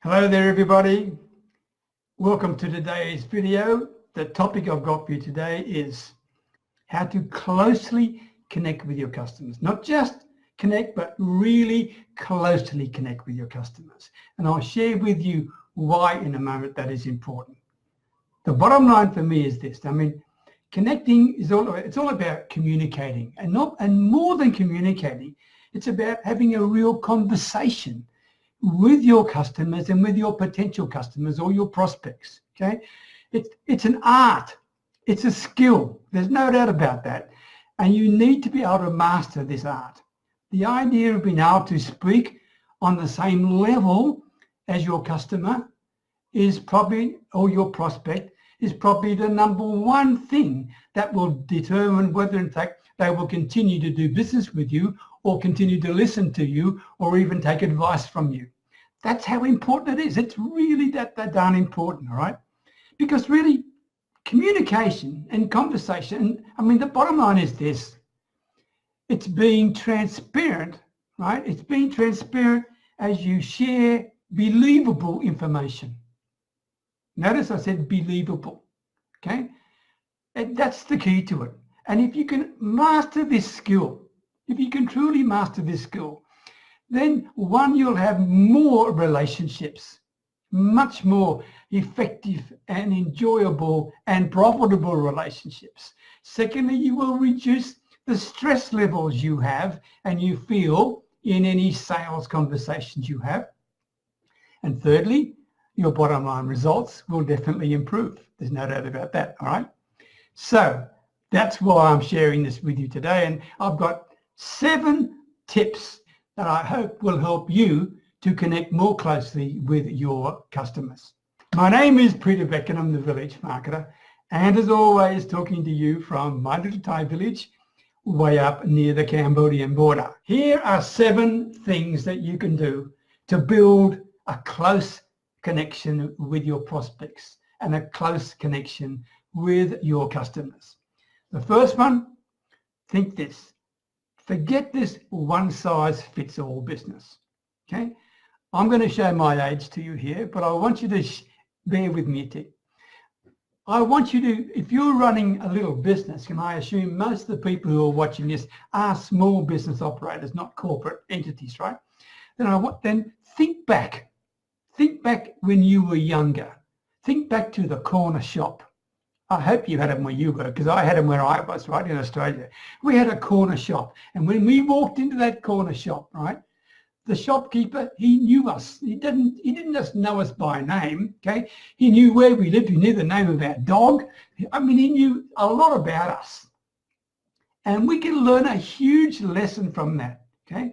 Hello there everybody. Welcome to today's video. The topic I've got for you today is how to closely connect with your customers. Not just connect, but really closely connect with your customers. And I'll share with you why in a moment that is important. The bottom line for me is this. Connecting is all about communicating, and more than communicating, it's about having a real conversation with your customers and with your potential customers or your prospects. Okay, it's an art, it's a skill. There's no doubt about that, and you need to be able to master this art. The idea of being able to speak on the same level as your customer is probably, or your prospect, is probably the number one thing that will determine whether in fact they will continue to do business with you or continue to listen to you or even take advice from you. That's how important it is. It's really that darn important, all right? Because really, communication and conversation, the bottom line is this. It's being transparent, right? It's being transparent as you share believable information. Notice I said believable, okay? And that's the key to it. And if you can master this skill, if you can truly master this skill, then one, you'll have more relationships, much more effective and enjoyable and profitable relationships. Secondly, you will reduce the stress levels you have and you feel in any sales conversations you have. And thirdly, your bottom line results will definitely improve. There's no doubt about that, all right? So that's why I'm sharing this with you today. And I've got 7 tips that I hope will help you to connect more closely with your customers. My name is Peter Beckenham, the Village Marketer, and as always, talking to you from my little Thai village way up near the Cambodian border. Here are 7 things that you can do to build a close connection with your prospects and a close connection with your customers. The first one, think this. Forget this one-size-fits-all business, okay? I'm going to show my age to you here, but I want you to bear with me too. I want you to, if you're running a little business, and I assume most of the people who are watching this are small business operators, not corporate entities, right? Then think back when you were younger. Think back to the corner shop. I hope you had them where you were, because I had them where I was, right, in Australia. We had a corner shop, and when we walked into that corner shop, right, the shopkeeper, he knew us. He didn't just know us by name, okay? He knew where we lived. He knew the name of our dog. He knew a lot about us. And we can learn a huge lesson from that, okay?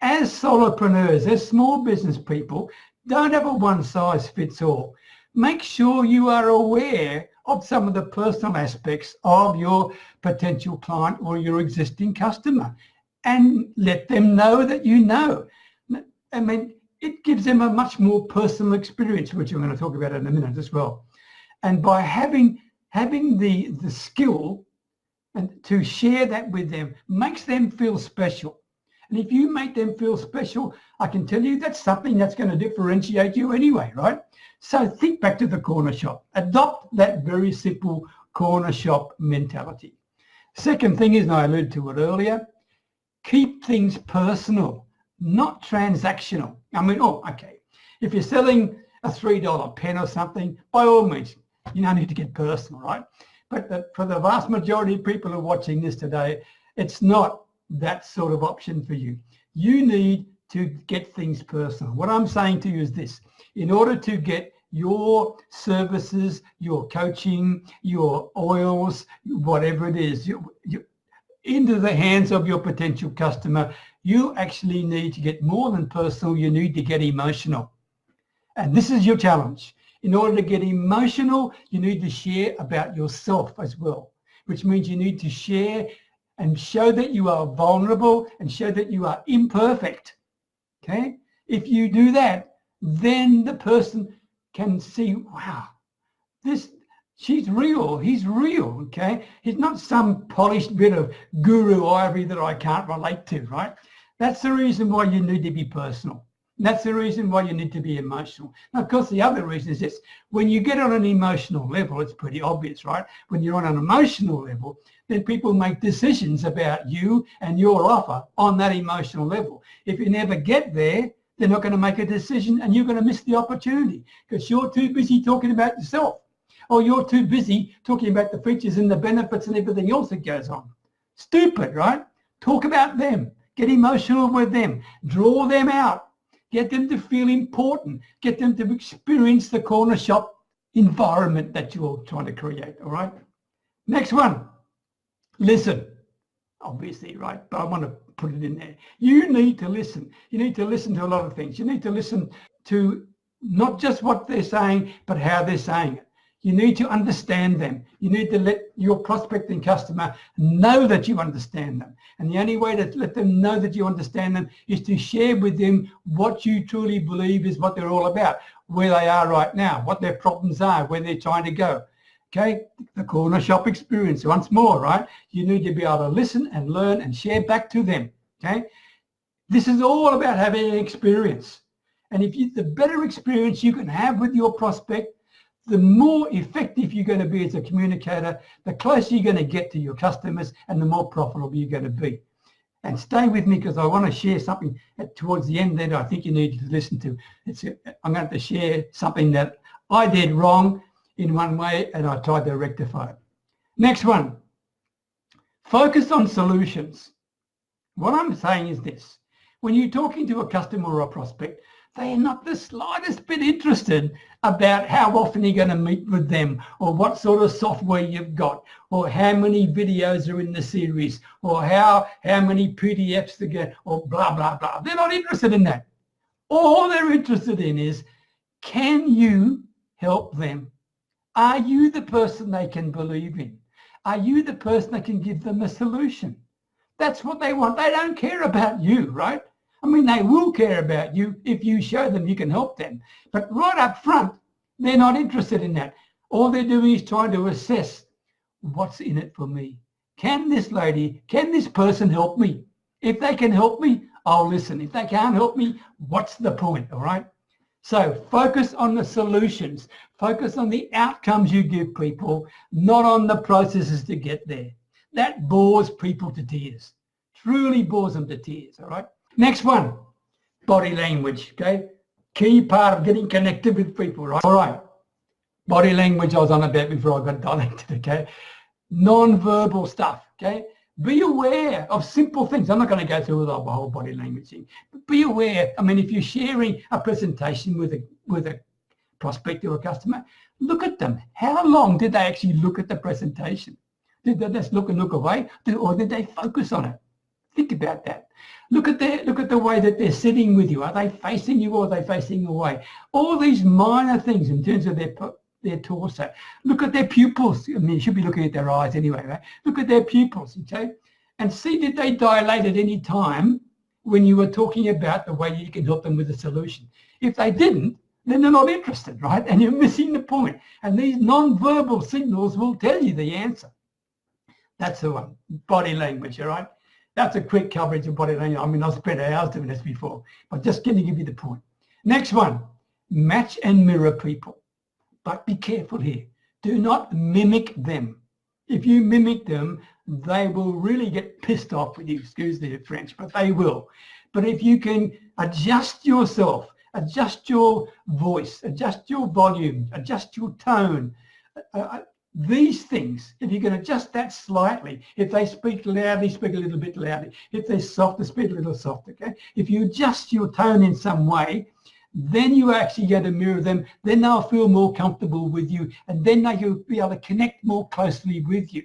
As solopreneurs, as small business people, don't have a one-size-fits-all. Make sure you are aware of some of the personal aspects of your potential client or your existing customer, and let them know that you know. It gives them a much more personal experience, which I'm going to talk about in a minute as well. And by having the skill and to share that with them makes them feel special. And if you make them feel special, I can tell you that's something that's going to differentiate you anyway, right? So think back to the corner shop. Adopt that very simple corner shop mentality. Second thing is, and I alluded to it earlier, keep things personal, not transactional. If you're selling a $3 pen or something, by all means, you don't need to get personal, right? But for the vast majority of people who are watching this today, it's not that sort of option for you. You need to get things personal. What I'm saying to you is this: in order to get your services, your coaching, your oils, whatever it is, into the hands of your potential customer, you actually need to get more than personal. You need to get emotional. And this is your challenge. In order to get emotional, you need to share about yourself as well, which means you need to share and show that you are vulnerable and show that you are imperfect, okay? If you do that, then the person can see, wow, she's real, he's real, okay? He's not some polished bit of guru ivory that I can't relate to, right? That's the reason why you need to be personal. That's the reason why you need to be emotional. Now, of course, the other reason is this. When you get on an emotional level, it's pretty obvious, right? When you're on an emotional level, then people make decisions about you and your offer on that emotional level. If you never get there, they're not going to make a decision and you're going to miss the opportunity because you're too busy talking about yourself, or you're too busy talking about the features and the benefits and everything else that goes on. Stupid, right? Talk about them. Get emotional with them. Draw them out. Get them to feel important. Get them to experience the corner shop environment that you're trying to create, all right? Next one, listen. Obviously, right? But I want to put it in there. You need to listen. You need to listen to a lot of things. You need to listen to not just what they're saying, but how they're saying it. You need to understand them. You need to let your prospecting customer know that you understand them. And the only way to let them know that you understand them is to share with them what you truly believe is what they're all about, where they are right now, what their problems are, where they're trying to go. Okay, the corner shop experience, once more, right? You need to be able to listen and learn and share back to them, okay? This is all about having an experience. And the better experience you can have with your prospect, the more effective you're going to be as a communicator, the closer you're going to get to your customers and the more profitable you're going to be. And stay with me because I want to share something towards the end that I think you need to listen to. I'm going to share something that I did wrong in one way and I tried to rectify it. Next one, focus on solutions. What I'm saying is this. When you're talking to a customer or a prospect, they are not the slightest bit interested about how often you're going to meet with them or what sort of software you've got or how many videos are in the series or how many PDFs to get or blah, blah, blah. They're not interested in that. All they're interested in is, can you help them? Are you the person they can believe in? Are you the person that can give them a solution? That's what they want. They don't care about you, right? I mean, they will care about you if you show them you can help them. But right up front, they're not interested in that. All they're doing is trying to assess what's in it for me. Can this lady, can this person help me? If they can help me, I'll listen. If they can't help me, what's the point, all right? So focus on the solutions. Focus on the outcomes you give people, not on the processes to get there. That bores people to tears. Truly bores them to tears, all right? Next one, body language, okay? Key part of getting connected with people, right? All right, body language I was on about before I got dialected, okay? Non-verbal stuff, okay? Be aware of simple things. I'm not going to go through the whole body language thing, but be aware. I mean, if you're sharing a presentation with a prospect or a customer, look at them. How long did they actually look at the presentation? Did they just look and look away, or did they focus on it? Think about that. Look at the way that they're sitting with you. Are they facing you or are they facing away? All these minor things in terms of their torso. Look at their pupils. I mean, you should be looking at their eyes anyway, right? Look at their pupils, okay? And see, did they dilate at any time when you were talking about the way you can help them with a solution? If they didn't, then they're not interested, right? And you're missing the point. And these non-verbal signals will tell you the answer. That's the one, body language, all right? That's a quick coverage of body language. I mean, I've spent hours doing this before, but just going to give you the point. Next one, match and mirror people. But be careful here. Do not mimic them. If you mimic them, they will really get pissed off with you. Excuse the French, but they will. But if you can adjust yourself, adjust your voice, adjust your volume, adjust your tone, these things, if you can adjust that slightly, if they speak loudly, speak a little bit loudly. If they're softer, speak a little softer, okay? If you adjust your tone in some way, then you actually get to mirror them, then they'll feel more comfortable with you, and then they'll be able to connect more closely with you.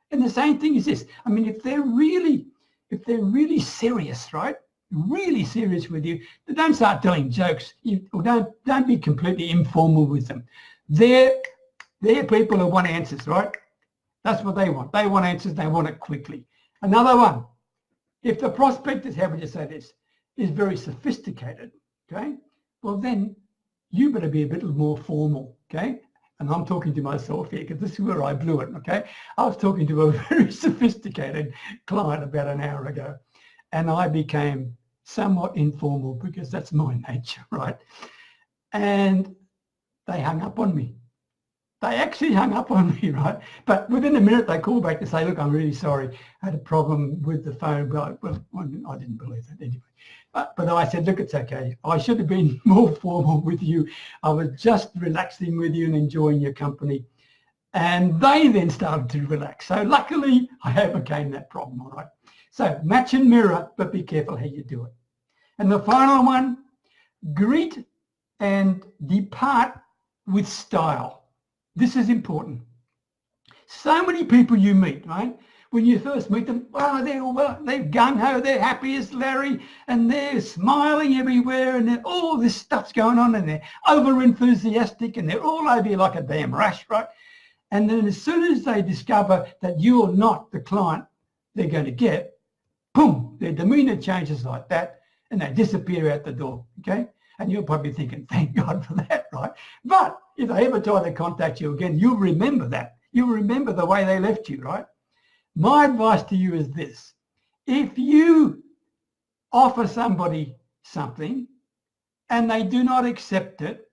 And the same thing is this. I mean, if they're really serious, right? Really serious with you, don't start telling jokes, or don't be completely informal with them. They're people who want answers, right? That's what they want. They want answers. They want it quickly. Another one, if the prospect is, how would you say this, is very sophisticated, okay? Well, then you better be a bit more formal, okay? And I'm talking to myself here because this is where I blew it, okay? I was talking to a very sophisticated client about an hour ago and I became somewhat informal because that's my nature, right? And they hung up on me. They actually hung up on me, right? But within a minute, they called back to say, look, I'm really sorry. I had a problem with the phone. Well, I didn't believe that anyway. But I said, look, it's okay. I should have been more formal with you. I was just relaxing with you and enjoying your company. And they then started to relax. So luckily, I overcame that problem, all right? So match and mirror, but be careful how you do it. And the final one, greet and depart with style. This is important. So many people you meet, right? When you first meet them, they're gung-ho, they're happy as Larry, and they're smiling everywhere, and all this stuff's going on, and they're over-enthusiastic, and they're all over you like a damn rush, right? And then as soon as they discover that you're not the client they're going to get, boom, their demeanor changes like that, and they disappear out the door, okay? And you're probably thinking, thank God for that, right? But if they ever try to contact you again, you'll remember that. You'll remember the way they left you, right? My advice to you is this. If you offer somebody something and they do not accept it,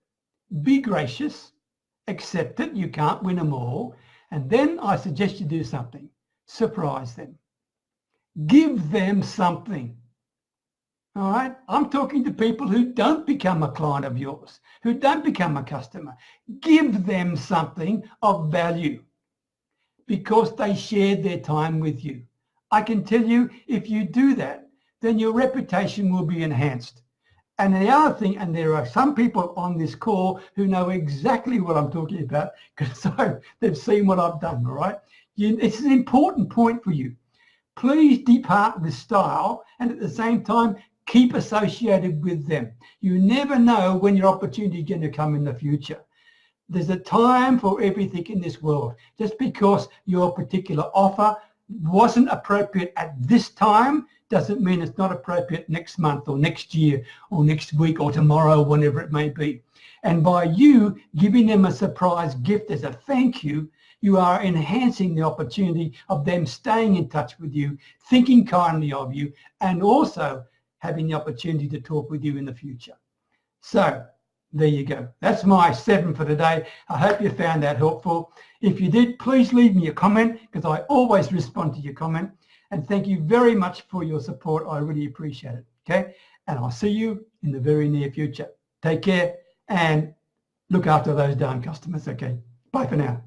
be gracious, accept it. You can't win them all. And then I suggest you do something. Surprise them. Give them something. All right? I'm talking to people who don't become a client of yours, who don't become a customer. Give them something of value because they shared their time with you. I can tell you, if you do that, then your reputation will be enhanced. And the other thing, and there are some people on this call who know exactly what I'm talking about because they've seen what I've done, all right? It's an important point for you. Please depart with style and at the same time, keep associated with them. You never know when your opportunity is going to come in the future. There's a time for everything in this world. Just because your particular offer wasn't appropriate at this time doesn't mean it's not appropriate next month or next year or next week or tomorrow, whenever it may be. And by you giving them a surprise gift as a thank you, you are enhancing the opportunity of them staying in touch with you, thinking kindly of you, and also having the opportunity to talk with you in the future. So there you go. That's my 7 for today. I hope you found that helpful. If you did, please leave me a comment because I always respond to your comment. And thank you very much for your support. I really appreciate it. Okay. And I'll see you in the very near future. Take care and look after those darn customers. Okay. Bye for now.